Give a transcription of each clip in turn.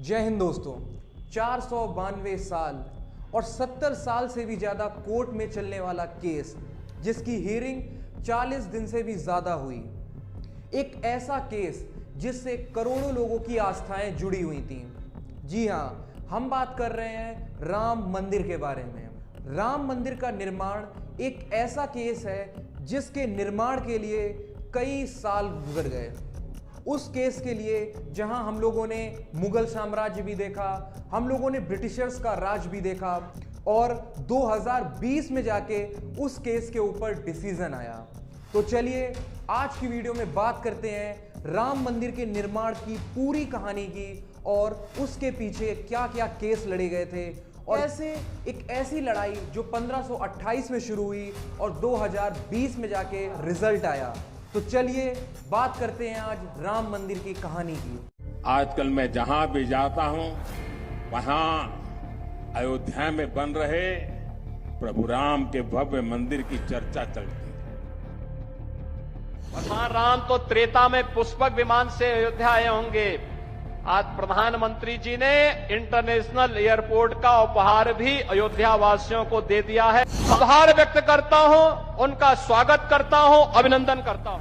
जय हिंद दोस्तों। 492 साल और 70 साल से भी ज़्यादा कोर्ट में चलने वाला केस, जिसकी हियरिंग 40 दिन से भी ज़्यादा हुई। एक ऐसा केस जिससे करोड़ों लोगों की आस्थाएं जुड़ी हुई थीं। जी हाँ, हम बात कर रहे हैं राम मंदिर के बारे में। राम मंदिर का निर्माण एक ऐसा केस है जिसके निर्माण के लिए कई साल गुजर गए। उस केस के लिए जहां हम लोगों ने मुगल साम्राज्य भी देखा, हम लोगों ने ब्रिटिशर्स का राज भी देखा और 2020 में जाके उस केस के ऊपर डिसीजन आया। तो चलिए आज की वीडियो में बात करते हैं राम मंदिर के निर्माण की पूरी कहानी की और उसके पीछे क्या क्या केस लड़े गए थे और ऐसे एक ऐसी लड़ाई जो 1528 में शुरू हुई और 2020 में जाके रिजल्ट आया। तो चलिए बात करते हैं आज राम मंदिर की कहानी की। आजकल मैं जहां भी जाता हूं वहां अयोध्या में बन रहे प्रभु राम के भव्य मंदिर की चर्चा चलती है। भगवान राम तो त्रेता में पुष्पक विमान से अयोध्या आए होंगे। आज प्रधानमंत्री जी ने इंटरनेशनल एयरपोर्ट का उपहार भी अयोध्या वासियों को दे दिया है। आभार व्यक्त करता हूं, उनका स्वागत करता हूं, अभिनंदन करता हूं।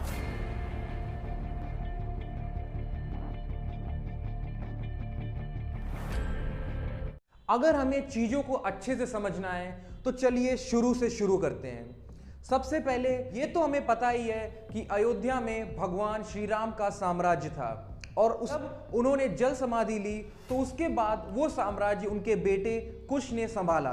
अगर हमें चीजों को अच्छे से समझना है तो चलिए शुरू से शुरू करते हैं। सबसे पहले ये तो हमें पता ही है कि अयोध्या में भगवान श्री राम का साम्राज्य था और उन्होंने जल समाधि ली तो उसके बाद वो साम्राज्य उनके बेटे कुश ने संभाला।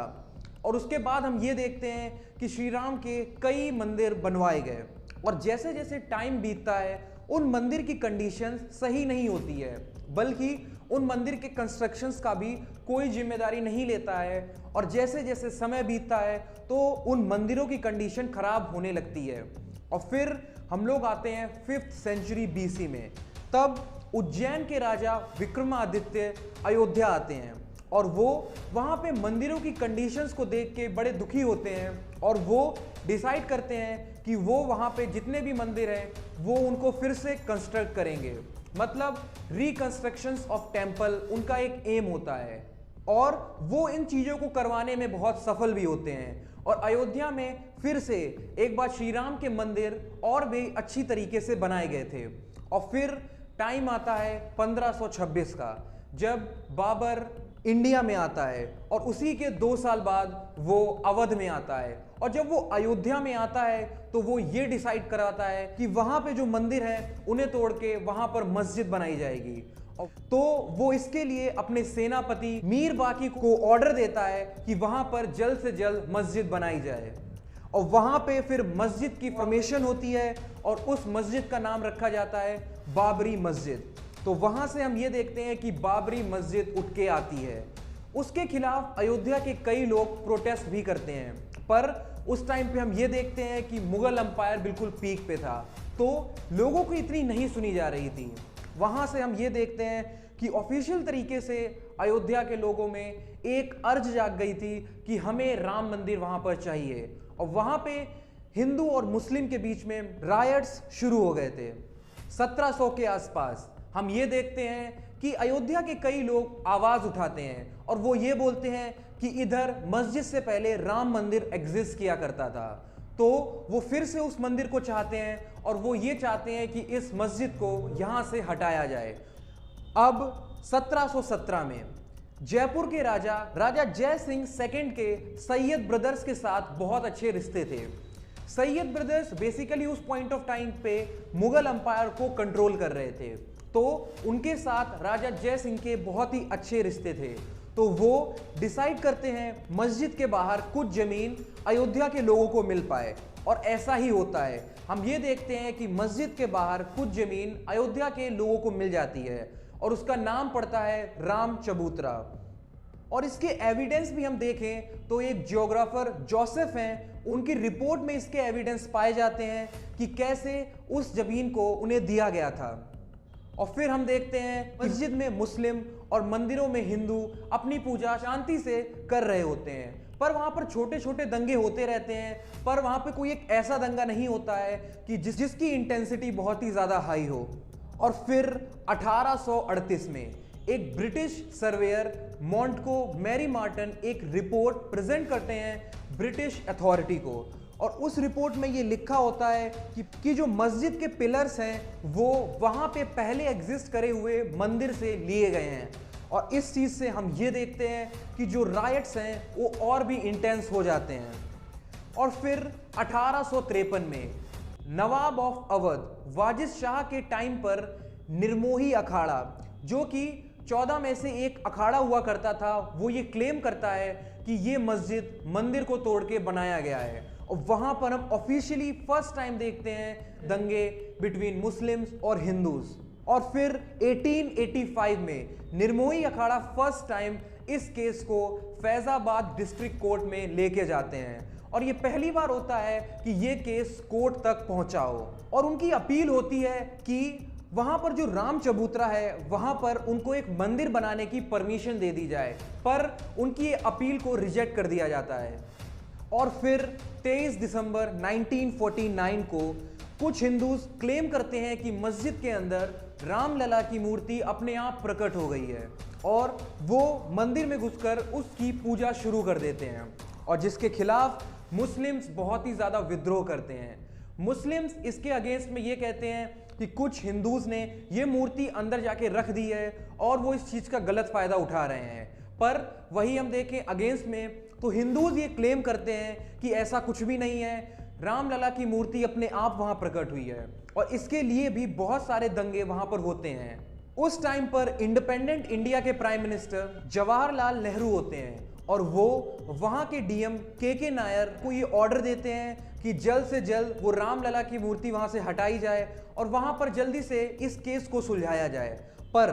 और उसके बाद हम ये देखते हैं कि श्री राम के कई मंदिर बनवाए गए और जैसे जैसे टाइम बीतता है उन मंदिर की कंडीशंस सही नहीं होती है, बल्कि उन मंदिर के कंस्ट्रक्शंस का भी कोई जिम्मेदारी नहीं लेता है और जैसे जैसे समय बीतता है तो उन मंदिरों की कंडीशन खराब होने लगती है। और फिर हम लोग आते हैं 5th सेंचुरी BC में। तब उज्जैन के राजा विक्रमादित्य अयोध्या आते हैं और वो वहाँ पे मंदिरों की कंडीशंस को देख के बड़े दुखी होते हैं और वो डिसाइड करते हैं कि वो वहाँ पे जितने भी मंदिर हैं वो उनको फिर से कंस्ट्रक्ट करेंगे। मतलब रिकंस्ट्रक्शंस ऑफ टेम्पल उनका एक एम होता है और वो इन चीज़ों को करवाने में बहुत सफल भी होते हैं। और अयोध्या में फिर से एक बार श्री राम के मंदिर और भी अच्छी तरीके से बनाए गए थे। और फिर टाइम आता है 1526 का, जब बाबर इंडिया में आता है और उसी के 2 साल बाद वो अवध में आता है। और जब वो अयोध्या में आता है तो वो ये डिसाइड कराता है कि वहां पे जो मंदिर हैं उन्हें तोड़ के वहां पर मस्जिद बनाई जाएगी। तो वो इसके लिए अपने सेनापति मीर बाकी को ऑर्डर देता है कि वहां पर जल्द से जल्द मस्जिद बनाई जाए। और वहां पे फिर मस्जिद की फॉर्मेशन होती है और उस मस्जिद का नाम रखा जाता है बाबरी मस्जिद। तो वहां से हम ये देखते हैं कि बाबरी मस्जिद उठ के आती है। उसके खिलाफ अयोध्या के कई लोग प्रोटेस्ट भी करते हैं, पर उस टाइम पे हम ये देखते हैं कि मुगल अंपायर बिल्कुल पीक पे था तो लोगों को इतनी नहीं सुनी जा रही थी। वहां से हम ये देखते हैं कि ऑफिशियल तरीके से अयोध्या के लोगों में एक अर्ज जाग गई थी कि हमें राम मंदिर वहां पर चाहिए। और वहां पे हिंदू और मुस्लिम के बीच में रायट्स शुरू हो गए थे 1700 के आसपास। हम ये देखते हैं कि अयोध्या के कई लोग आवाज उठाते हैं और वो ये बोलते हैं कि इधर मस्जिद से पहले राम मंदिर एग्जिस्ट किया करता था। तो वो फिर से उस मंदिर को चाहते हैं और वो ये चाहते हैं कि इस मस्जिद को यहां से हटाया जाए। अब 1717 में जयपुर के राजा जय सिंह सेकंड के सैयद ब्रदर्स के साथ बहुत अच्छे रिश्ते थे। सैयद ब्रदर्स बेसिकली उस पॉइंट ऑफ टाइम पे मुगल अंपायर को कंट्रोल कर रहे थे, तो उनके साथ राजा जय सिंह के बहुत ही अच्छे रिश्ते थे। तो वो डिसाइड करते हैं मस्जिद के बाहर कुछ जमीन अयोध्या के लोगों को मिल पाए और ऐसा ही होता है। हम ये देखते हैं कि मस्जिद के बाहर कुछ जमीन अयोध्या के लोगों को मिल जाती है और उसका नाम पड़ता है राम चबूतरा। और इसके एविडेंस भी हम देखें तो एक जियोग्राफर जोसेफ हैं, उनकी रिपोर्ट में इसके एविडेंस पाए जाते हैं कि कैसे उस जमीन को उन्हें दिया गया था। और फिर हम देखते हैं मस्जिद में मुस्लिम और मंदिरों में हिंदू अपनी पूजा शांति से कर रहे होते हैं, पर वहां पर छोटे छोटे दंगे होते रहते हैं, पर वहां पे कोई एक ऐसा दंगा नहीं होता है कि जिसकी इंटेंसिटी बहुत ही ज्यादा हाई हो। और फिर 1838 में एक ब्रिटिश सर्वेयर मॉन्टको मैरी मार्टन एक रिपोर्ट प्रेजेंट करते हैं ब्रिटिश अथॉरिटी को, और उस रिपोर्ट में ये लिखा होता है कि जो मस्जिद के पिलर्स हैं वो वहाँ पे पहले एग्जिस्ट करे हुए मंदिर से लिए गए हैं। और इस चीज़ से हम ये देखते हैं कि जो रायट्स हैं वो और भी इंटेंस हो जाते हैं। और फिर 1853 में नवाब ऑफ अवध वाजिद शाह के टाइम पर निर्मोही अखाड़ा, जो कि 14 में से एक अखाड़ा हुआ करता था, वो ये क्लेम करता है कि ये मस्जिद मंदिर को तोड़ के बनाया गया है। और वहां पर हम ऑफिशियली फर्स्ट टाइम देखते हैं दंगे बिटवीन मुस्लिम्स और हिंदूज। और फिर 1885 में निर्मोही अखाड़ा फर्स्ट टाइम इस केस को फैजाबाद डिस्ट्रिक्ट कोर्ट में लेके जाते हैं, और ये पहली बार होता है कि ये केस कोर्ट तक पहुंचा हो। और उनकी अपील होती है कि वहां पर जो राम चबूतरा है वहां पर उनको एक मंदिर बनाने की परमिशन दे दी जाए, पर उनकी अपील को रिजेक्ट कर दिया जाता है। और फिर 23 दिसंबर 1949 को कुछ हिंदूज क्लेम करते हैं कि मस्जिद के अंदर रामलला की मूर्ति अपने आप प्रकट हो गई है, और वो मंदिर में घुसकर उसकी पूजा शुरू कर देते हैं, और जिसके खिलाफ मुस्लिम्स बहुत ही ज़्यादा विद्रोह करते हैं। मुस्लिम्स इसके अगेंस्ट में ये कहते हैं कि कुछ हिंदूज ने ये मूर्ति अंदर जाके रख दी है और वो इस चीज़ का गलत फ़ायदा उठा रहे हैं। पर वही हम देखें अगेंस्ट में तो हिंदूज ये क्लेम करते हैं कि ऐसा कुछ भी नहीं है, रामलला की मूर्ति अपने आप वहाँ प्रकट हुई है, और इसके लिए भी बहुत सारे दंगे वहाँ पर होते हैं। उस टाइम पर इंडिपेंडेंट इंडिया के प्राइम मिनिस्टर जवाहरलाल नेहरू होते हैं, और वो वहाँ के डीएम के नायर को ये ऑर्डर देते हैं कि जल्द से जल्द वो रामलला की मूर्ति वहाँ से हटाई जाए और वहाँ पर जल्दी से इस केस को सुलझाया जाए। पर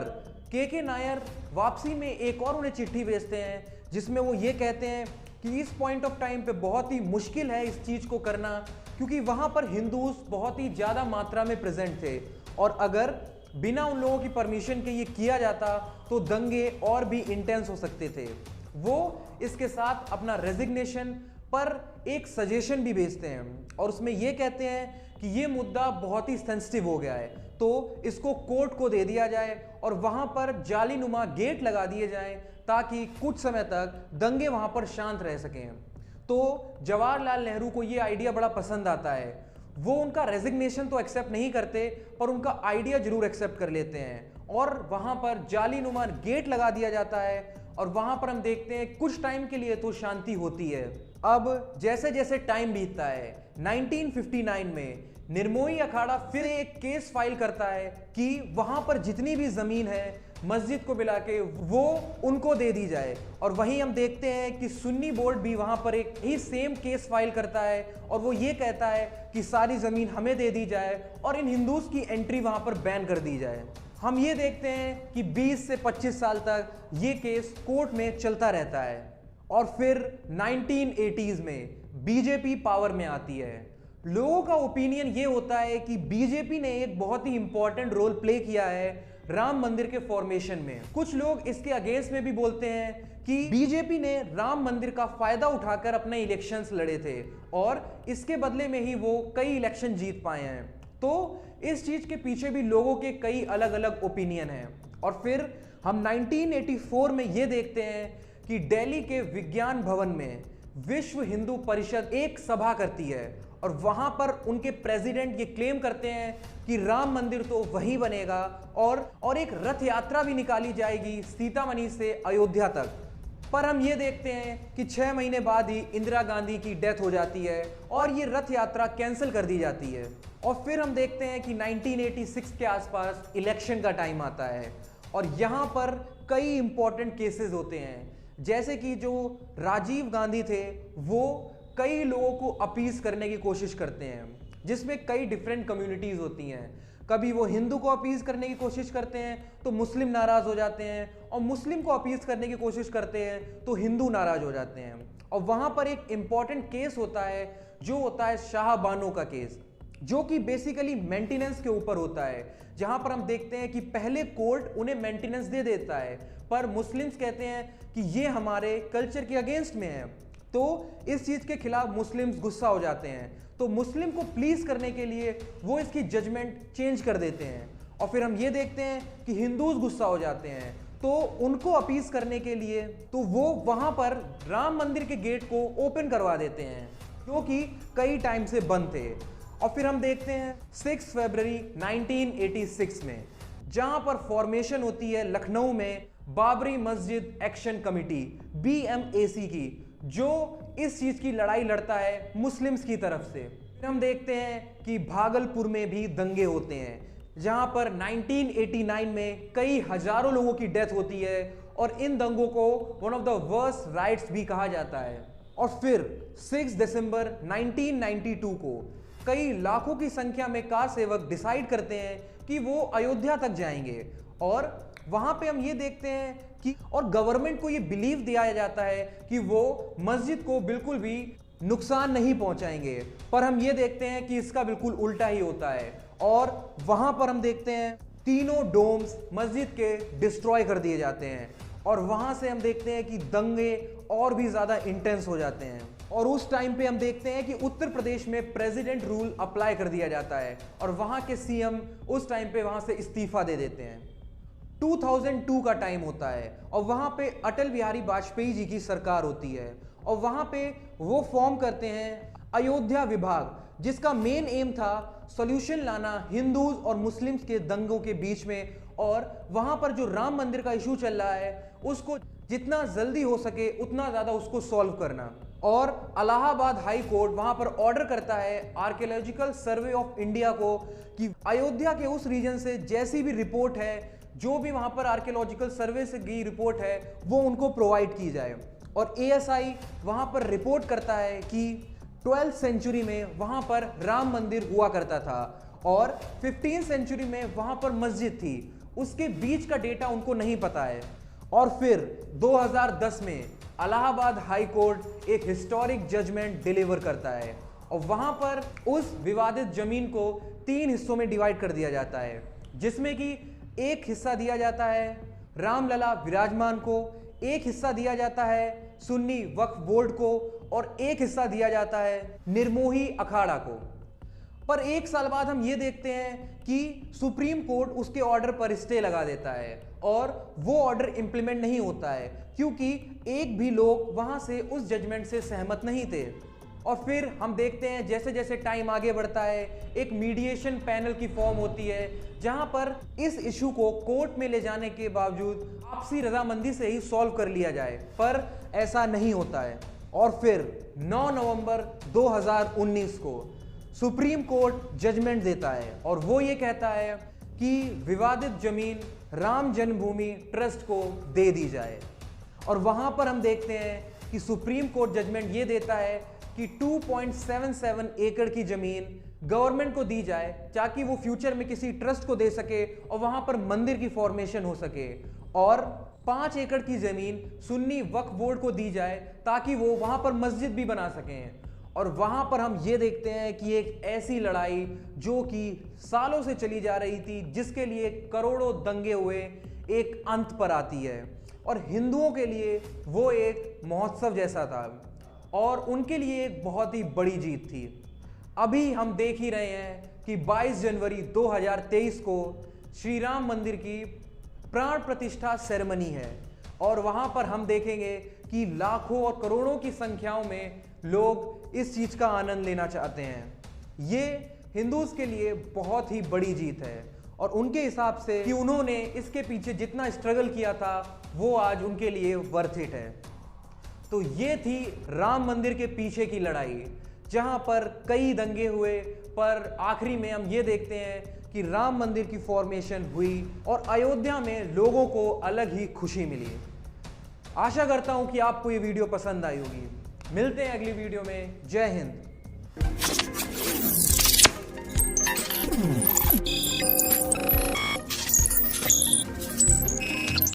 के नायर वापसी में एक और उन्हें चिट्ठी भेजते हैं जिसमें वो ये कहते हैं कि इस पॉइंट ऑफ टाइम पे बहुत ही मुश्किल है इस चीज़ को करना, क्योंकि वहाँ पर हिंदूज बहुत ही ज़्यादा मात्रा में प्रेजेंट थे, और अगर बिना उन लोगों की परमिशन के ये किया जाता तो दंगे और भी इंटेंस हो सकते थे। वो इसके साथ अपना रेजिग्नेशन पर एक सजेशन भी भेजते हैं, और उसमें ये कहते हैं कि ये मुद्दा बहुत ही सेंसिटिव हो गया है, तो इसको कोर्ट को दे दिया जाए और वहाँ पर जालीनुमा गेट लगा दिए जाएं ताकि कुछ समय तक दंगे वहाँ पर शांत रह सकें। तो जवाहरलाल नेहरू को ये आइडिया बड़ा पसंद आता है। वो उनका रेजिग्नेशन तो एक्सेप्ट नहीं करते, पर उनका आइडिया जरूर एक्सेप्ट कर लेते हैं, और वहाँ पर जालीनुमा गेट लगा दिया जाता है, और वहाँ पर हम देखते हैं कुछ टाइम के लिए तो शांति होती है। अब जैसे जैसे टाइम बीतता है 1959 में निर्मोही अखाड़ा फिर एक केस फाइल करता है कि वहां पर जितनी भी जमीन है मस्जिद को मिला के वो उनको दे दी जाए, और वहीं हम देखते हैं कि सुन्नी बोर्ड भी वहां पर एक ही सेम केस फाइल करता है, और वो ये कहता है कि सारी जमीन हमें दे दी जाए और इन हिंदूज की एंट्री वहां पर बैन कर दी जाए। हम ये देखते हैं कि 20 से 25 साल तक ये केस कोर्ट में चलता रहता है, और फिर 1980s में बीजेपी पावर में आती है। लोगों का ओपिनियन ये होता है कि बीजेपी ने एक बहुत ही इंपॉर्टेंट रोल प्ले किया है राम मंदिर के फॉर्मेशन में। कुछ लोग इसके अगेंस्ट में भी बोलते हैं कि बीजेपी ने राम मंदिर का फायदा उठाकर अपने इलेक्शंस लड़े थे और इसके बदले में ही वो कई इलेक्शन जीत पाए हैं। तो इस चीज के पीछे भी लोगों के कई अलग अलग ओपिनियन हैं। और फिर हम 1984 में ये देखते हैं कि दिल्ली के विज्ञान भवन में विश्व हिंदू परिषद एक सभा करती है, और वहां पर उनके प्रेसिडेंट ये क्लेम करते हैं कि राम मंदिर तो वहीं बनेगा, और एक रथ यात्रा भी निकाली जाएगी सीतामढ़ी से अयोध्या तक। पर हम ये देखते हैं कि 6 महीने बाद ही इंदिरा गांधी की डेथ हो जाती है और ये रथ यात्रा कैंसिल कर दी जाती है। और फिर हम देखते हैं कि 1986 के आसपास इलेक्शन का टाइम आता है, और यहाँ पर कई इंपॉर्टेंट केसेस होते हैं, जैसे कि जो राजीव गांधी थे वो कई लोगों को अपीज करने की कोशिश करते हैं, जिसमें कई डिफरेंट कम्युनिटीज होती हैं। कभी वो हिंदू को अपीज करने की कोशिश करते हैं तो मुस्लिम नाराज हो जाते हैं, और मुस्लिम को अपीज करने की कोशिश करते हैं तो हिंदू नाराज हो जाते हैं। और वहां पर एक इंपॉर्टेंट केस होता है जो होता है शाह बानो का केस, जो कि बेसिकली मेंटेनेंस के ऊपर होता है, जहां पर हम देखते हैं कि पहले कोर्ट उन्हें मेंटेनेंस दे देता है, पर मुस्लिम्स कहते हैं कि ये हमारे कल्चर के अगेंस्ट में है। तो इस चीज के खिलाफ मुस्लिम्स गुस्सा हो जाते हैं, तो मुस्लिम को प्लीज करने के लिए वो इसकी जजमेंट चेंज कर देते हैं। और फिर हम ये देखते हैं कि हिंदूज गुस्सा हो जाते हैं, तो उनको अपीज करने के लिए तो वो वहां पर राम मंदिर के गेट को ओपन करवा देते हैं, क्योंकि कई टाइम से बंद थे। और फिर हम देखते हैं 6 फरवरी 1986 में, जहां पर फॉर्मेशन होती है लखनऊ में बाबरी मस्जिद एक्शन कमेटी BMAC की, जो इस चीज की लड़ाई लड़ता है मुस्लिम्स की तरफ से। फिर हम देखते हैं कि भागलपुर में भी दंगे होते हैं, जहां पर 1989 में कई हजारों लोगों की डेथ होती है और इन दंगों को one of the worst rights भी कहा जाता है। और फिर 6 दिसंबर 1992 को कई लाखों की संख्या में कार सेवक डिसाइड करते हैं कि वो अयोध्या तक जाएंगे, और वहां पे हम ये देखते हैं कि और गवर्नमेंट को ये बिलीव दिया जाता है कि वो मस्जिद को बिल्कुल भी नुकसान नहीं पहुंचाएंगे, पर हम ये देखते हैं कि इसका बिल्कुल उल्टा ही होता है। और वहां पर हम देखते हैं तीनों डोम्स मस्जिद के डिस्ट्रॉय कर दिए जाते हैं, और वहां से हम देखते हैं कि दंगे और भी ज्यादा इंटेंस हो जाते हैं। और उस टाइम पे हम देखते हैं कि उत्तर प्रदेश में प्रेसिडेंट रूल अप्लाई कर दिया जाता है, और वहां के CM उस टाइम पे वहां से इस्तीफा दे देते हैं। 2002 का टाइम होता है, और वहां पे अटल बिहारी वाजपेयी जी की सरकार होती है, और वहां पे वो फॉर्म करते हैं अयोध्या विभाग, जिसका मेन एम था सॉल्यूशन लाना हिंदूज और मुस्लिम्स के दंगों के बीच में, और वहां पर जो राम मंदिर का इशू चल रहा है उसको जितना जल्दी हो सके उतना ज्यादा उसको सॉल्व करना। और इलाहाबाद हाई कोर्ट वहां पर ऑर्डर करता है आर्कियोलॉजिकल सर्वे ऑफ इंडिया को कि अयोध्या के उस रीजन से जैसी भी रिपोर्ट है, जो भी वहां पर आर्कियोलॉजिकल सर्वे से गई रिपोर्ट है, वो उनको प्रोवाइड की जाए। और ASI वहां पर रिपोर्ट करता है कि 12th सेंचुरी में वहां पर राम मंदिर हुआ करता था, और 15th सेंचुरी में वहां पर मस्जिद थी, उसके बीच का डेटा उनको नहीं पता है। और फिर 2010 में इलाहाबाद हाई कोर्ट एक हिस्टोरिक जजमेंट डिलीवर करता है, और वहां पर उस विवादित जमीन को 3 हिस्सों में डिवाइड कर दिया जाता है, जिसमें कि एक हिस्सा दिया जाता है रामलला विराजमान को, एक हिस्सा दिया जाता है सुन्नी वक्फ बोर्ड को, और एक हिस्सा दिया जाता है निर्मोही अखाड़ा को। पर 1 साल बाद हम ये देखते हैं कि सुप्रीम कोर्ट उसके ऑर्डर पर स्टे लगा देता है, और वो ऑर्डर इंप्लीमेंट नहीं होता है, क्योंकि एक भी लोग वहां से उस जजमेंट से सहमत नहीं थे। और फिर हम देखते हैं जैसे जैसे टाइम आगे बढ़ता है, एक मीडिएशन पैनल की फॉर्म होती है, जहां पर इस इशू को कोर्ट में ले जाने के बावजूद आपसी रजामंदी से ही सॉल्व कर लिया जाए, पर ऐसा नहीं होता है। और फिर 9 नवंबर 2019 को सुप्रीम कोर्ट जजमेंट देता है, और वो ये कहता है कि विवादित जमीन राम जन्मभूमि ट्रस्ट को दे दी जाए। और वहां पर हम देखते हैं कि सुप्रीम कोर्ट जजमेंट ये देता है कि 2.77 एकड़ की जमीन गवर्नमेंट को दी जाए, ताकि वो फ्यूचर में किसी ट्रस्ट को दे सके और वहां पर मंदिर की फॉर्मेशन हो सके, और 5 एकड़ की जमीन सुन्नी वक्फ बोर्ड को दी जाए, ताकि वो वहां पर मस्जिद भी बना सकें। और वहां पर हम ये देखते हैं कि एक ऐसी लड़ाई जो कि सालों से चली जा रही थी, जिसके लिए करोड़ों दंगे हुए, एक अंत पर आती है, और हिंदुओं के लिए वो एक महोत्सव जैसा था, और उनके लिए एक बहुत ही बड़ी जीत थी। अभी हम देख ही रहे हैं कि 22 जनवरी 2023 को श्री राम मंदिर की प्राण प्रतिष्ठा सेरेमनी है, और वहां पर हम देखेंगे कि लाखों और करोड़ों की संख्याओं में लोग इस चीज का आनंद लेना चाहते हैं। ये हिंदूज के लिए बहुत ही बड़ी जीत है, और उनके हिसाब से कि उन्होंने इसके पीछे जितना स्ट्रगल किया था वो आज उनके लिए वर्थ इट है। तो ये थी राम मंदिर के पीछे की लड़ाई, जहां पर कई दंगे हुए, पर आखिरी में हम ये देखते हैं कि राम मंदिर की फॉर्मेशन हुई और अयोध्या में लोगों को अलग ही खुशी मिली। आशा करता हूं कि आपको ये वीडियो पसंद आई होगी। मिलते हैं अगली वीडियो में। जय हिंद।